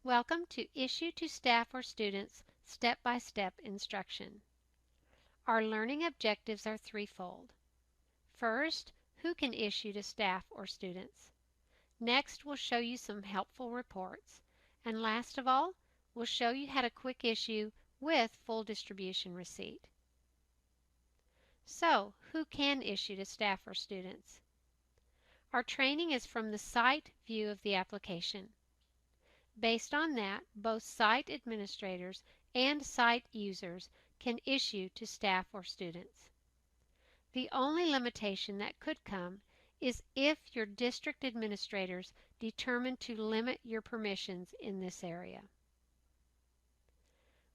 Welcome to Issue to Staff or Students Step-by-Step Instruction. Our learning objectives are threefold. First, who can issue to staff or students? Next, we'll show you some helpful reports. And last of all, we'll show you how to quick issue with full distribution receipt. So, who can issue to staff or students? Our training is from the site view of the application. Based on that, both site administrators and site users can issue to staff or students. The only limitation that could come is if your district administrators determine to limit your permissions in this area.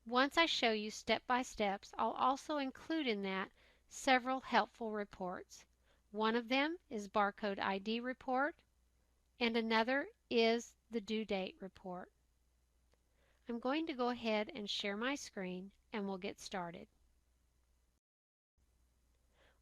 Once I show you step-by-steps, I'll also include in that several helpful reports. One of them is Barcode ID report, and another is the due date report. I'm going to go ahead and share my screen and we'll get started.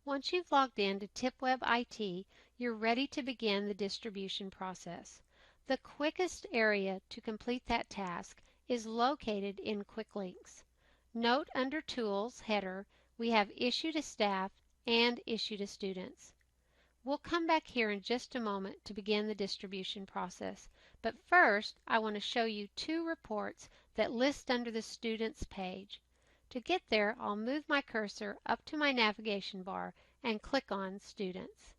Once you've logged in to TIPWeb-IT, you're ready to begin the distribution process. The quickest area to complete that task is located in Quicklinks. Note under Tools header we have Issue to Staff and Issue to Students. We'll come back here in just a moment to begin the distribution process, but first I want to show you two reports that list under the Students page. To get there, I'll move my cursor up to my navigation bar and click on Students.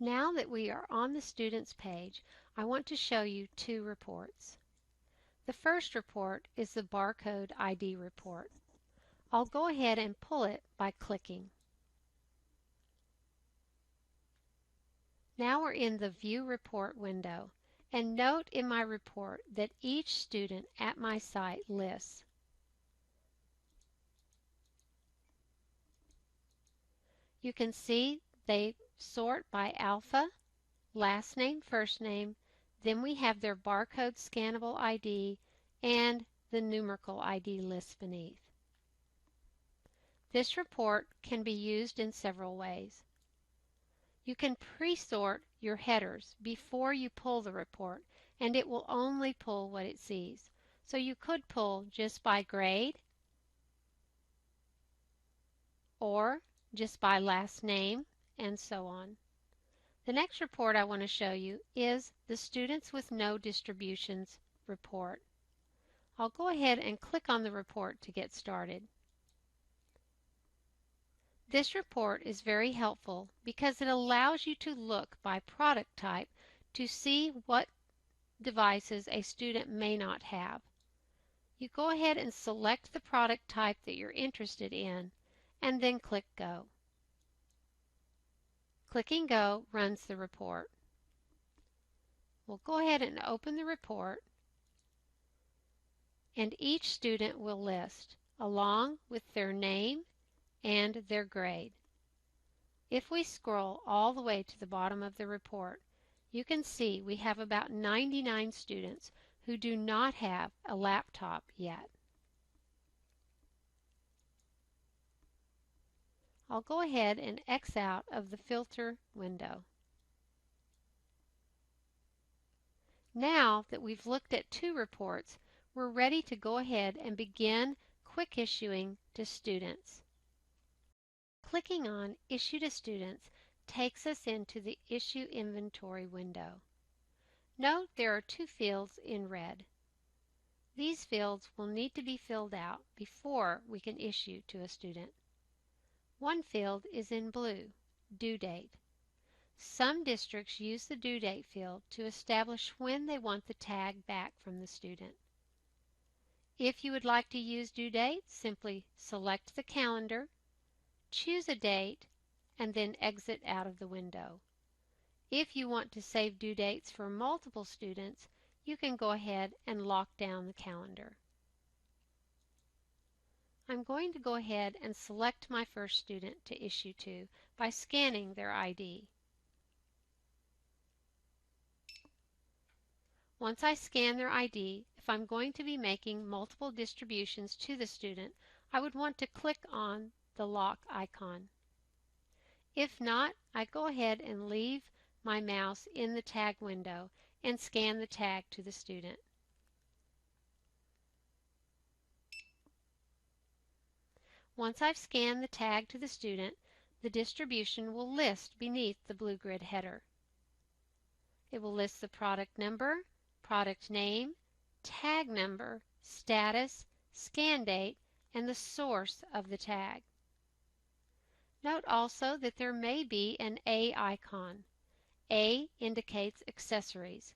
Now that we are on the Students page, I want to show you two reports. The first report is the Barcode ID report. I'll go ahead and pull it by clicking. Now we're in the View Report window, and note in my report that each student at my site lists. You can see they sort by alpha, last name, first name, then we have their barcode scannable ID and the numerical ID list beneath. This report can be used in several ways. You can pre-sort your headers before you pull the report, and it will only pull what it sees. So you could pull just by grade or just by last name and so on. The next report I want to show you is the Students with No Distributions report. I'll go ahead and click on the report to get started. This report is very helpful because it allows you to look by product type to see what devices a student may not have. You go ahead and select the product type that you're interested in and then click Go. Clicking Go runs the report. We'll go ahead and open the report, and each student will list along with their name and their grade. If we scroll all the way to the bottom of the report, you can see we have about 99 students who do not have a laptop yet. I'll go ahead and X out of the filter window. Now that we've looked at two reports, we're ready to go ahead and begin quick issuing to students. Clicking on Issue to Students takes us into the Issue Inventory window. Note there are two fields in red. These fields will need to be filled out before we can issue to a student. One field is in blue, Due Date. Some districts use the due date field to establish when they want the tag back from the student. If you would like to use due date, simply select the calendar, choose a date, and then exit out of the window. If you want to save due dates for multiple students, you can go ahead and lock down the calendar. I'm going to go ahead and select my first student to issue to by scanning their ID. Once I scan their ID, if I'm going to be making multiple distributions to the student, I would want to click on the lock icon. If not, I go ahead and leave my mouse in the tag window and scan the tag to the student. Once I've scanned the tag to the student, the distribution will list beneath the blue grid header. It will list the product number, product name, tag number, status, scan date, and the source of the tag. Note also that there may be an A icon. A indicates accessories,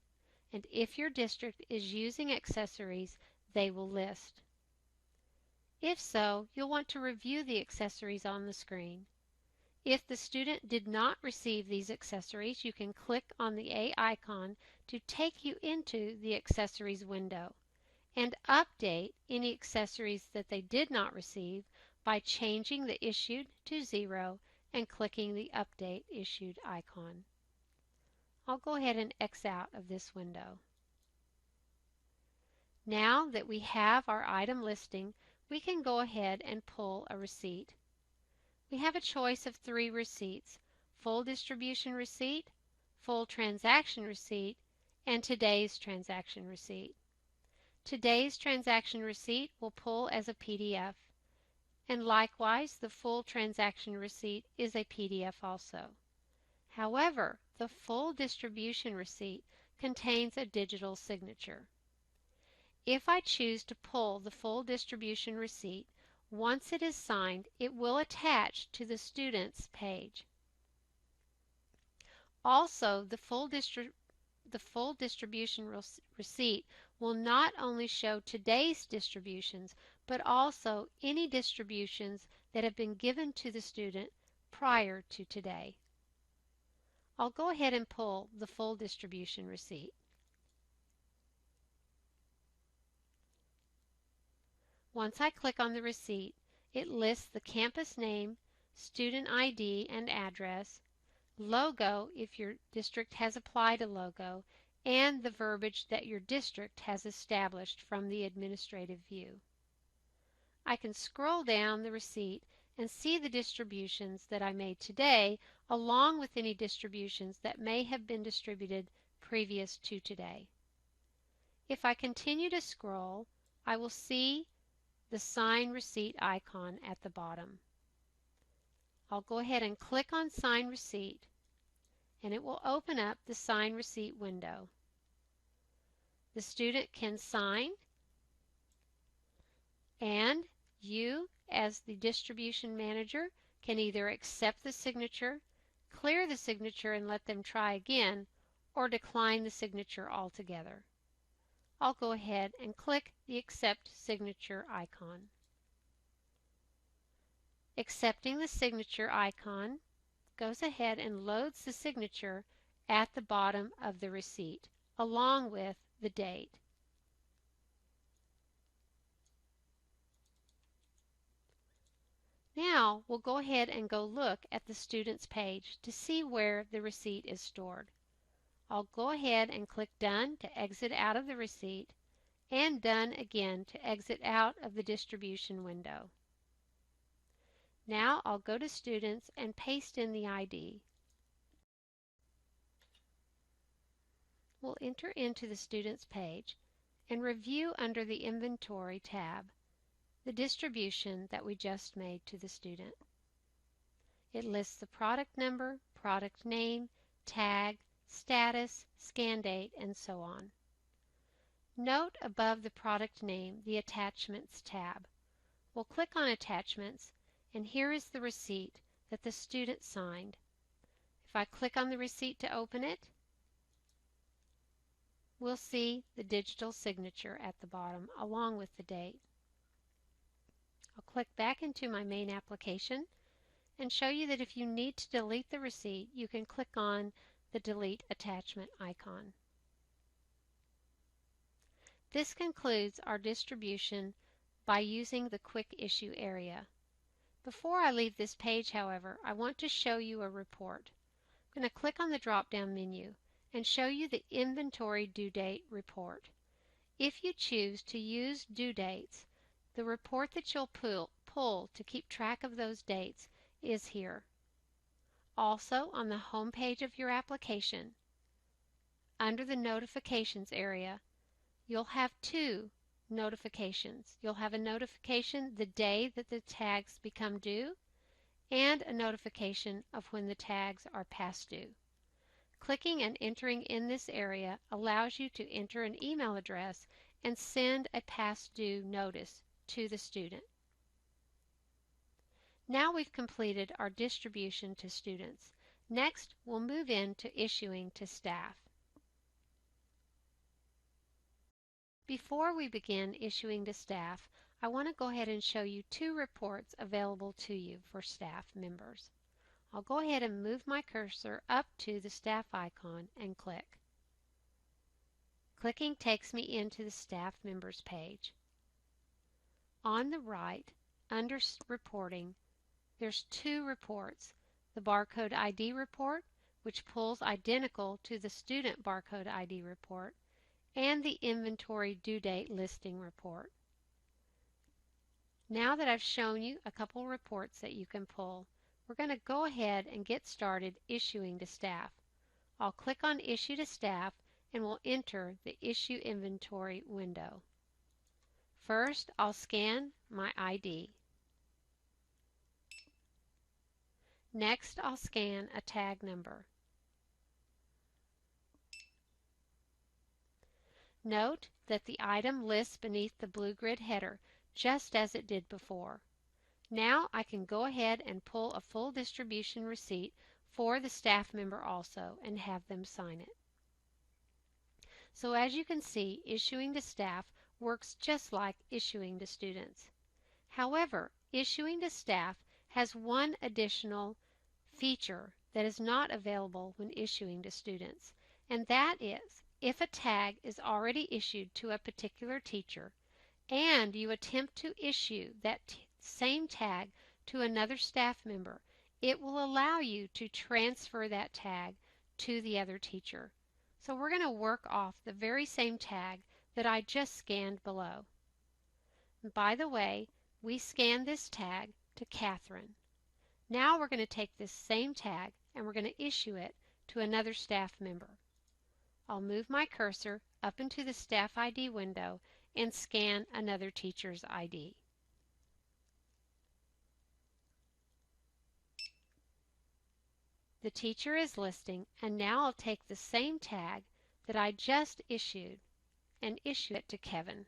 and if your district is using accessories, they will list. If so, you'll want to review the accessories on the screen. If the student did not receive these accessories, you can click on the A icon to take you into the accessories window and update any accessories that they did not receive by changing the issued to 0 and clicking the update issued icon. I'll go ahead and X out of this window. Now that we have our item listing, we can go ahead and pull a receipt. We have a choice of 3 receipts: full distribution receipt, full transaction receipt, and today's transaction receipt. Today's transaction receipt will pull as a PDF, and likewise the full transaction receipt is a PDF also. However, the full distribution receipt contains a digital signature. If I choose to pull the full distribution receipt, once it is signed, it will attach to the student's page. Also, the full distribution receipt will not only show today's distributions, but also any distributions that have been given to the student prior to today. I'll go ahead and pull the full distribution receipt. Once I click on the receipt, it lists the campus name, student ID and address, logo if your district has applied a logo, and the verbiage that your district has established from the administrative view. I can scroll down the receipt and see the distributions that I made today, along with any distributions that may have been distributed previous to today. If I continue to scroll, I will see the Sign Receipt icon at the bottom. I'll go ahead and click on Sign Receipt, and it will open up the Sign Receipt window. The student can sign, and you, as the distribution manager, can either accept the signature, clear the signature and let them try again, or decline the signature altogether. I'll go ahead and click the Accept Signature icon. Accepting the signature icon goes ahead and loads the signature at the bottom of the receipt, along with the date. Now we'll go ahead and go look at the student's page to see where the receipt is stored. I'll go ahead and click Done to exit out of the receipt, and Done again to exit out of the distribution window. Now I'll go to Students and paste in the ID. We'll enter into the student's page and review under the Inventory tab the distribution that we just made to the student. It lists the product number, product name, tag, status, scan date, and so on. Note above the product name the Attachments tab. We'll click on Attachments, and here is the receipt that the student signed. If I click on the receipt to open it, we'll see the digital signature at the bottom along with the date. I'll click back into my main application and show you that if you need to delete the receipt, you can click on the Delete Attachment icon. This concludes our distribution by using the Quick Issue area. Before I leave this page, however, I want to show you a report. I'm going to click on the drop-down menu and show you the Inventory Due Date report. If you choose to use due dates, the report that you'll pull to keep track of those dates is here. Also, on the home page of your application, under the notifications area, you'll have two notifications. You'll have a notification the day that the tags become due and a notification of when the tags are past due. Clicking and entering in this area allows you to enter an email address and send a past due notice to the student. Now we've completed our distribution to students. Next, we'll move into issuing to staff. Before we begin issuing to staff, I want to go ahead and show you two reports available to you for staff members. I'll go ahead and move my cursor up to the staff icon and click. Clicking takes me into the staff members page. On the right, under reporting, there's two reports. The barcode ID report, which pulls identical to the student barcode ID report, and the inventory due date listing report. Now that I've shown you a couple reports that you can pull, we're going to go ahead and get started issuing to staff. I'll click on Issue to Staff and we'll enter the Issue Inventory window. First, I'll scan my ID. Next, I'll scan a tag number. Note that the item lists beneath the blue grid header, just as it did before. Now I can go ahead and pull a full distribution receipt for the staff member also and have them sign it. So as you can see, issuing to staff works just like issuing to students. However, issuing to staff has one additional feature that is not available when issuing to students, and that is if a tag is already issued to a particular teacher and you attempt to issue that same tag to another staff member, it will allow you to transfer that tag to the other teacher. So we're going to work off the very same tag that I just scanned below. And by the way, we scanned this tag to Catherine. Now we're going to take this same tag and we're going to issue it to another staff member. I'll move my cursor up into the Staff ID window and scan another teacher's ID. The teacher is listing, and now I'll take the same tag that I just issued and issue it to Kevin.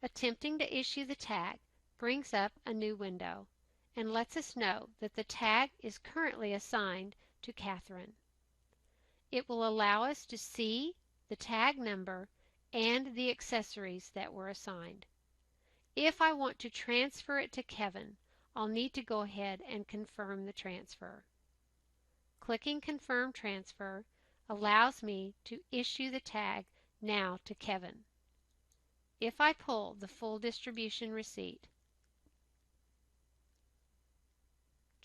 Attempting to issue the tag brings up a new window and lets us know that the tag is currently assigned to Catherine. It will allow us to see the tag number and the accessories that were assigned. If I want to transfer it to Kevin, I'll need to go ahead and confirm the transfer. Clicking Confirm Transfer allows me to issue the tag now to Kevin. If I pull the full distribution receipt,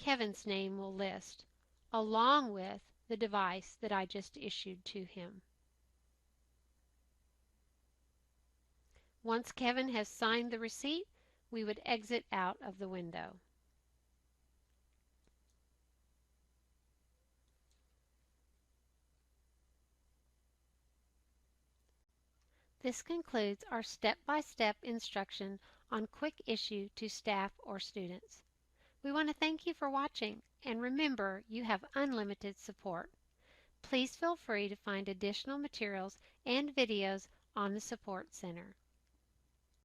Kevin's name will list, along with the device that I just issued to him. Once Kevin has signed the receipt, we would exit out of the window. This concludes our step-by-step instruction on quick issue to staff or students. We want to thank you for watching, and remember, you have unlimited support. Please feel free to find additional materials and videos on the Support Center.